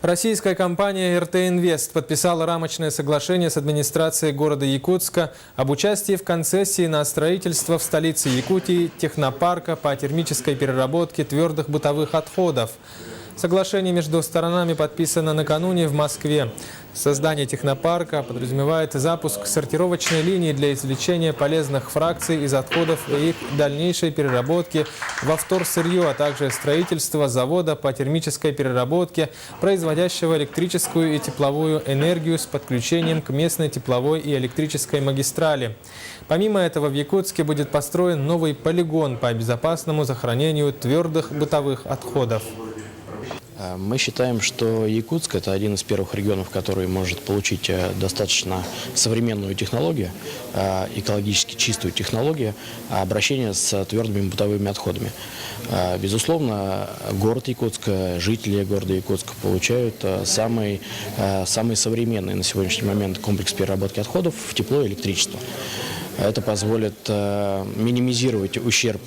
Российская компания РТ Инвест подписала рамочное соглашение с администрацией города Якутска об участии в концессии на строительство в столице Якутии технопарка по термической переработке твердых бытовых отходов. Соглашение между сторонами подписано накануне в Москве. Создание технопарка подразумевает запуск сортировочной линии для извлечения полезных фракций из отходов и их дальнейшей переработки во вторсырье, а также строительство завода по термической переработке, производящего электрическую и тепловую энергию с подключением к местной тепловой и электрической магистрали. Помимо этого, в Якутске будет построен новый полигон по безопасному захоронению твердых бытовых отходов. Мы считаем, что Якутск – это один из первых регионов, который может получить достаточно современную технологию, экологически чистую технологию обращения с твердыми бытовыми отходами. Безусловно, город Якутск, жители города Якутска получают самый современный на сегодняшний момент комплекс переработки отходов в тепло и электричество. Это позволит минимизировать ущерб